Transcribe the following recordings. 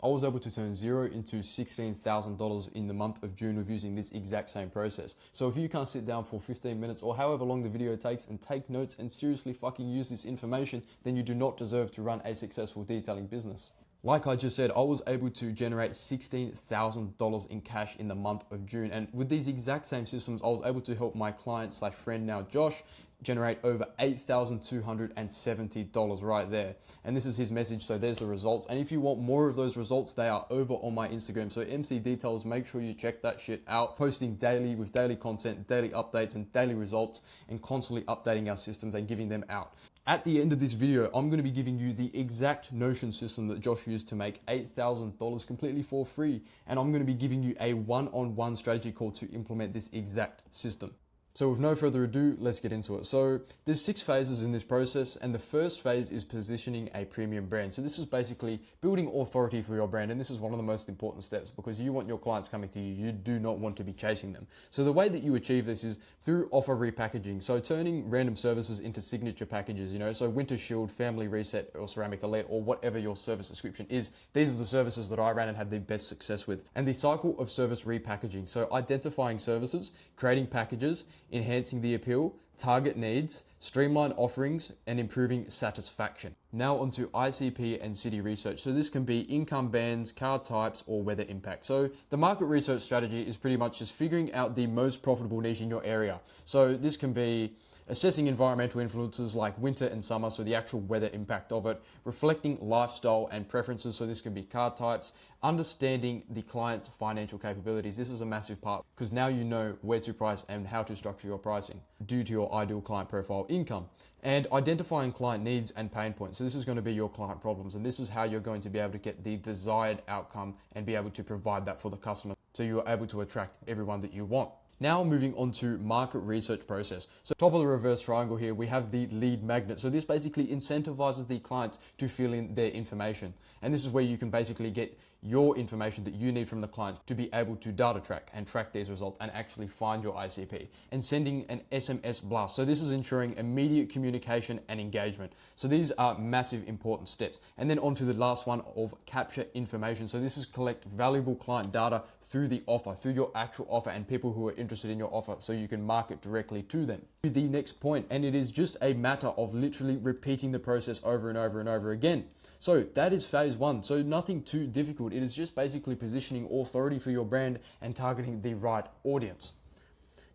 I was able to turn zero into $16,000 in the month of June with using this exact same process. So if you can't sit down for 15 minutes or however long the video takes and take notes and seriously fucking use this information, then you do not deserve to run a successful detailing business. Like I just said, I was able to generate $16,000 in cash in the month of June. And with these exact same systems, I was able to help my client slash friend now, Josh, generate over $8,270 right there. And this is his message, so there's the results. And if you want more of those results, they are over on my Instagram. So MC Details, make sure you check that shit out. Posting daily with daily content, daily updates and daily results, and constantly updating our systems and giving them out. At the end of this video, I'm going to be giving you the exact Notion system that Josh used to make $8,000 completely for free. And I'm going to be giving you a one-on-one strategy call to implement this exact system. So with no further ado, let's get into it. So there's 6 phases in this process, and the first phase is positioning a premium brand. So this is basically building authority for your brand, and this is one of the most important steps because you want your clients coming to you. You do not want to be chasing them. So the way that you achieve this is through offer repackaging. So turning random services into signature packages, so Winter Shield, Family Reset, or Ceramic Elite, or whatever your service description is. These are the services that I ran and had the best success with. And the cycle of service repackaging. So identifying services, creating packages, enhancing the appeal, target needs, streamline offerings, and improving satisfaction. Now onto ICP and city research. So this can be income bands, car types, or weather impact. So the market research strategy is pretty much just figuring out the most profitable niche in your area. So this can be assessing environmental influences like winter and summer, so the actual weather impact of it, reflecting lifestyle and preferences, so this can be car types, understanding the client's financial capabilities. This is a massive part because now you know where to price and how to structure your pricing due to your ideal client profile income, and identifying client needs and pain points. So this is going to be your client problems, and this is how you're going to be able to get the desired outcome and be able to provide that for the customer, so you're able to attract everyone that you want. Now moving on to market research process. So top of the reverse triangle here, we have the lead magnet. So this basically incentivizes the clients to fill in their information. And this is where you can basically get your information that you need from the clients to be able to data track and track these results and actually find your ICP, and sending an SMS blast. So this is ensuring immediate communication and engagement. So these are massive important steps. And then on to the last one of capture information. So this is collect valuable client data through the offer, through your actual offer and people who are interested in your offer, so you can market directly to them. To the next point, and it is just a matter of literally repeating the process over and over and over again. So that is phase 1. So nothing too difficult. It is just basically positioning authority for your brand and targeting the right audience.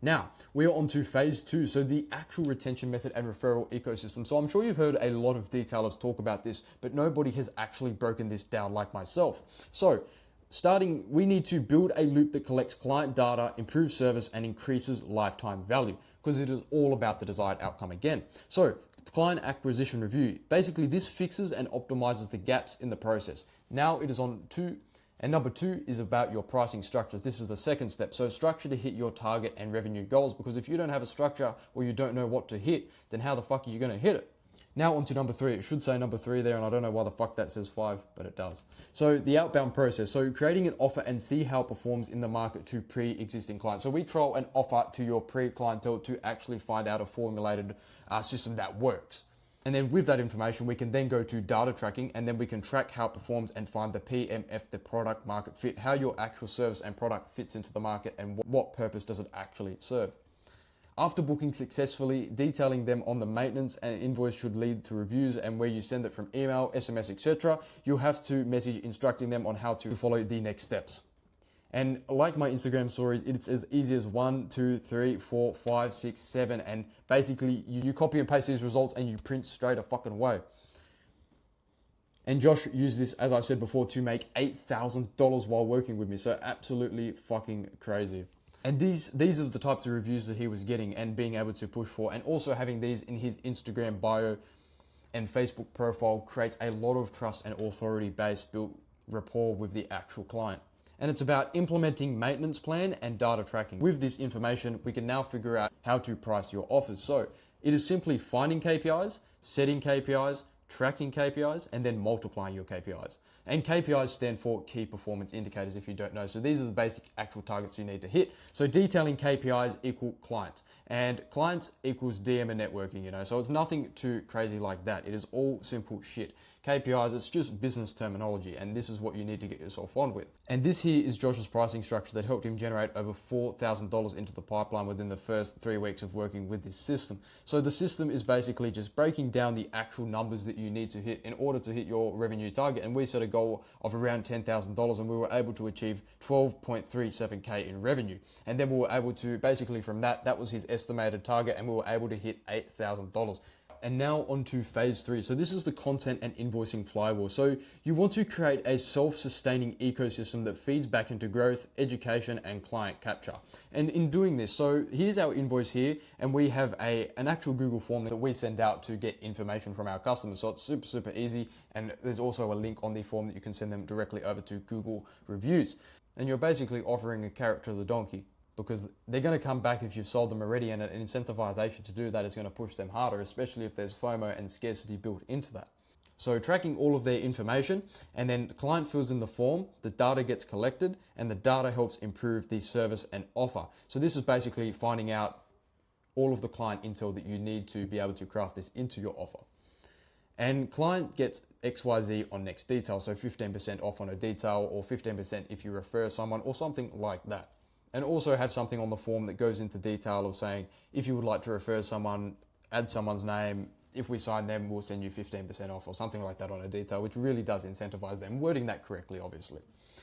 Now, we are on to phase 2, so the actual retention method and referral ecosystem. So I'm sure you've heard a lot of detailers talk about this, but nobody has actually broken this down like myself. So we need to build a loop that collects client data, improves service, and increases lifetime value, because it is all about the desired outcome again. So client acquisition review. Basically, this fixes and optimizes the gaps in the process. Now it is on to, and number 2 is about your pricing structures. This is the second step. So structure to hit your target and revenue goals, because if you don't have a structure or you don't know what to hit, then how the fuck are you going to hit it? Now on to number 3. It should say number 3 there, and I don't know why the fuck that says 5, but it does. So the outbound process. So creating an offer and see how it performs in the market to pre-existing clients. So we trial an offer to your pre-clientele to actually find out a formulated system that works. And then with that information, we can then go to data tracking, and then we can track how it performs and find the PMF, the product market fit, how your actual service and product fits into the market and what purpose does it actually serve. After booking successfully, detailing them on the maintenance and invoice should lead to reviews, and where you send it from email, SMS, etc. You'll have to message instructing them on how to follow the next steps. And like my Instagram stories, it's as easy as 1, 2, 3, 4, 5, 6, 7, and basically you copy and paste these results and you print straight a fucking away. And Josh used this, as I said before, to make $8,000 while working with me. So absolutely fucking crazy. And these are the types of reviews that he was getting and being able to push for, and also having these in his Instagram bio and Facebook profile creates a lot of trust and authority-based built rapport with the actual client. And it's about implementing maintenance plan and data tracking. With this information, we can now figure out how to price your offers. So it is simply finding KPIs, setting KPIs, tracking KPIs, and then multiplying your KPIs. And KPIs stand for key performance indicators if you don't know. So these are the basic actual targets you need to hit. So detailing KPIs equal clients, and clients equals DM and networking, So it's nothing too crazy like that. It is all simple shit. KPIs, it's just business terminology, and this is what you need to get yourself on with. And this here is Josh's pricing structure that helped him generate over $4,000 into the pipeline within the first 3 weeks of working with this system. So the system is basically just breaking down the actual numbers that you need to hit in order to hit your revenue target. And we set a goal of around $10,000, and we were able to achieve 12.37K in revenue. And then we were able to, basically from that was his estimated target, and we were able to hit $8,000. And now onto phase 3. So this is the content and invoicing flywheel. So you want to create a self-sustaining ecosystem that feeds back into growth, education, and client capture. And in doing this, so here's our invoice here, and we have an actual Google form that we send out to get information from our customers. So it's super, super easy. And there's also a link on the form that you can send them directly over to Google reviews. And you're basically offering a carrot to the donkey, because they're going to come back if you've sold them already, and an incentivization to do that is going to push them harder, especially if there's FOMO and scarcity built into that. So tracking all of their information, and then the client fills in the form, the data gets collected, and the data helps improve the service and offer. So this is basically finding out all of the client intel that you need to be able to craft this into your offer. And client gets XYZ on next detail, so 15% off on a detail, or 15% if you refer someone, or something like that. And also have something on the form that goes into detail of saying, if you would like to refer someone, add someone's name. If we sign them, we'll send you 15% off, or something like that on a detail, which really does incentivize them. Wording that correctly, obviously.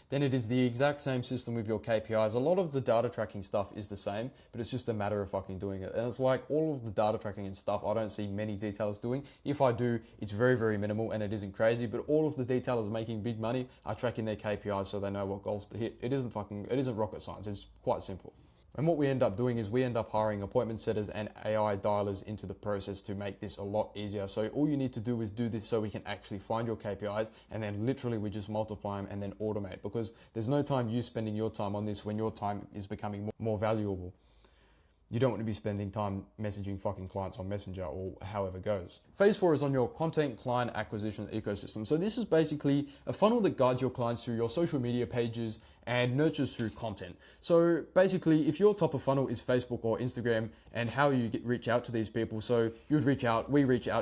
Then it is the exact same system with your KPIs. A lot of the data tracking stuff is the same, but it's just a matter of fucking doing it. And it's like all of the data tracking and stuff, I don't see many detailers doing. If I do, it's very, very minimal and it isn't crazy, but all of the detailers making big money are tracking their KPIs so they know what goals to hit. It isn't rocket science. It's quite simple. And what we end up doing is we end up hiring appointment setters and AI dialers into the process to make this a lot easier. So all you need to do is do this so we can actually find your KPIs, and then literally we just multiply them and then automate, because there's no time you spending your time on this when your time is becoming more valuable. You don't want to be spending time messaging fucking clients on Messenger or however it goes. Phase 4 is on your content client acquisition ecosystem. So this is basically a funnel that guides your clients through your social media pages and nurtures through content. So basically, if your top of funnel is Facebook or Instagram, and how you reach out to these people, so we reach out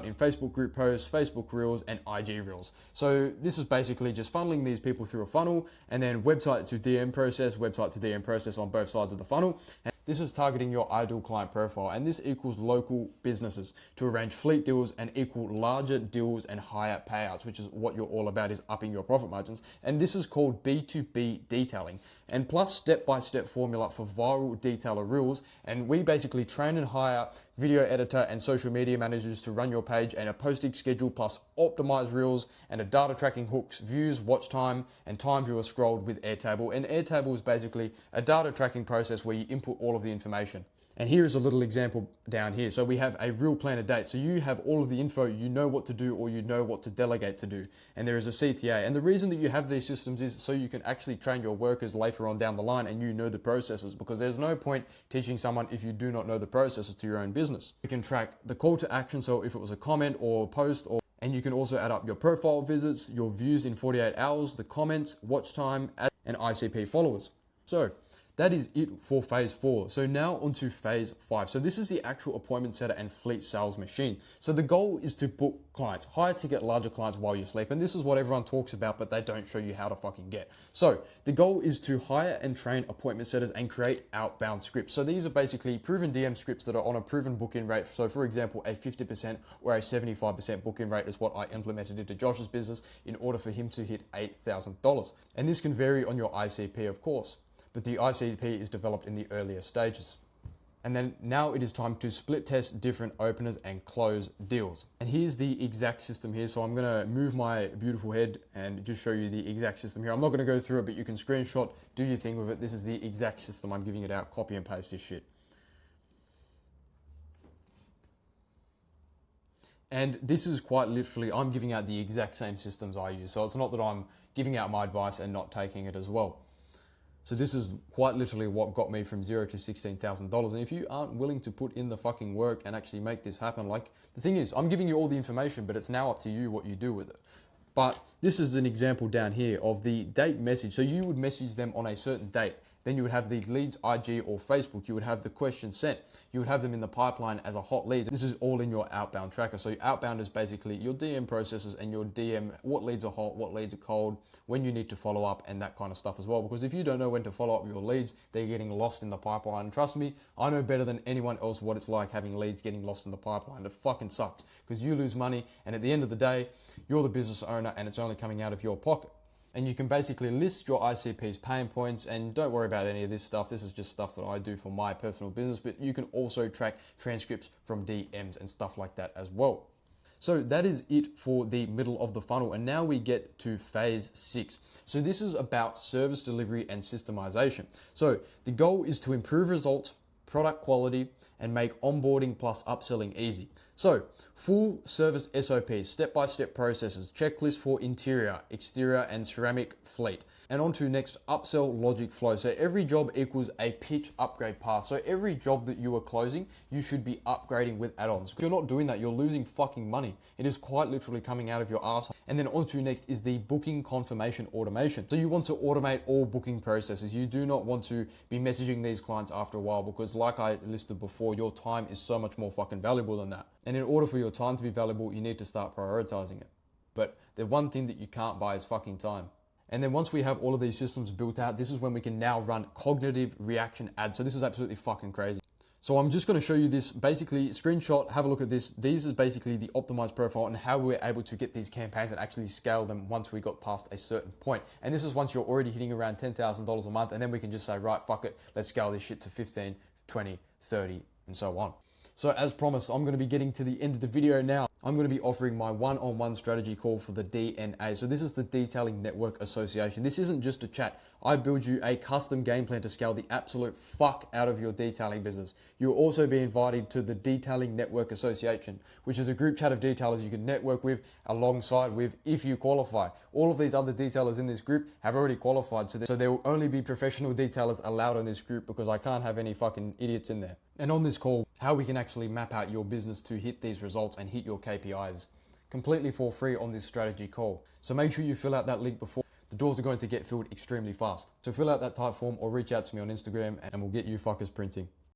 in Facebook group posts, Facebook Reels, and IG Reels. So this is basically just funneling these people through a funnel, and then website to DM process on both sides of the funnel. This is targeting your ideal client profile, and this equals local businesses to arrange fleet deals and equal larger deals and higher payouts, which is what you're all about, is upping your profit margins. And this is called B2B detailing, and plus step-by-step formula for viral detailer reels. And we basically train and hire video editor and social media managers to run your page, and a posting schedule plus optimized reels, and a data tracking hooks, views, watch time, and time viewer scrolled with Airtable. And Airtable is basically a data tracking process where you input all of the information. And here is a little example down here. So we have a reel planner date. So you have all of the info, you know what to do, or you know what to delegate to do. And there is a CTA. And the reason that you have these systems is so you can actually train your workers later on down the line, and you know the processes, because there's no point teaching someone if you do not know the processes to your own business. You can track the call to action. So if it was a comment or a post, and you can also add up your profile visits, your views in 48 hours, the comments, watch time, and ICP followers. So that is it for phase 4. So now onto phase 5. So this is the actual appointment setter and fleet sales machine. So the goal is to book clients, hire to get larger clients while you sleep. And this is what everyone talks about, but they don't show you how to fucking get. So the goal is to hire and train appointment setters and create outbound scripts. So these are basically proven DM scripts that are on a proven book-in rate. So for example, a 50% or a 75% book-in rate is what I implemented into Josh's business in order for him to hit $8,000. And this can vary on your ICP, of course, but the ICP is developed in the earlier stages. And then now it is time to split test different openers and close deals. And here's the exact system here. So I'm gonna move my beautiful head and just show you the exact system here. I'm not gonna go through it, but you can screenshot, do your thing with it. This is the exact system. I'm giving it out, copy and paste this shit. And this is quite literally, I'm giving out the exact same systems I use. So it's not that I'm giving out my advice and not taking it as well. So this is quite literally what got me from $0 to $16,000. And if you aren't willing to put in the fucking work and actually make this happen, like, the thing is, I'm giving you all the information, but it's now up to you what you do with it. But this is an example down here of the date message. So you would message them on a certain date, Then you would have the leads IG or Facebook. You would have the questions sent. You would have them in the pipeline as a hot lead. This is all in your outbound tracker. So your outbound is basically your DM processes and your DM, what leads are hot, what leads are cold, when you need to follow up and that kind of stuff as well. Because if you don't know when to follow up your leads, they're getting lost in the pipeline. And trust me, I know better than anyone else what it's like having leads getting lost in the pipeline. It fucking sucks because you lose money, and at the end of the day, you're the business owner and it's only coming out of your pocket. And you can basically list your ICP's pain points, and don't worry about any of this stuff. This is just stuff that I do for my personal business, but you can also track transcripts from DMs and stuff like that as well. So that is it for the middle of the funnel. And now we get to phase 6. So this is about service delivery and systemization. So the goal is to improve results, product quality, and make onboarding plus upselling easy. So full service SOPs, step-by-step processes, checklist for interior, exterior, and ceramic fleet. And on to next, upsell logic flow. So every job equals a pitch upgrade path. So every job that you are closing, you should be upgrading with add-ons. If you're not doing that, you're losing fucking money. It is quite literally coming out of your ass. And then on to next is the booking confirmation automation. So you want to automate all booking processes. You do not want to be messaging these clients after a while, because like I listed before, your time is so much more fucking valuable than that. And in order for your time to be valuable, you need to start prioritizing it. But the one thing that you can't buy is fucking time. And then once we have all of these systems built out, this is when we can now run cognitive reaction ads. So this is absolutely fucking crazy. So I'm just going to show you this, basically screenshot, have a look at this. These is basically the optimized profile and how we're able to get these campaigns and actually scale them once we got past a certain point. And this is once you're already hitting around $10,000 a month, and then we can just say, right, fuck it, let's scale this shit to 15, 20, 30, and so on. So as promised, I'm going to be getting to the end of the video now. I'm going to be offering my one-on-one strategy call for the DNA. So this is the Detailing Network Association. This isn't just a chat. I build you a custom game plan to scale the absolute fuck out of your detailing business. You'll also be invited to the Detailing Network Association, which is a group chat of detailers you can network with alongside with if you qualify. All of these other detailers in this group have already qualified, so there will only be professional detailers allowed in this group, because I can't have any fucking idiots in there. And on this call, how we can actually map out your business to hit these results and hit your KPIs completely for free on this strategy call. So make sure you fill out that link before. The doors are going to get filled extremely fast. So fill out that type form or reach out to me on Instagram and we'll get you fuckers printing.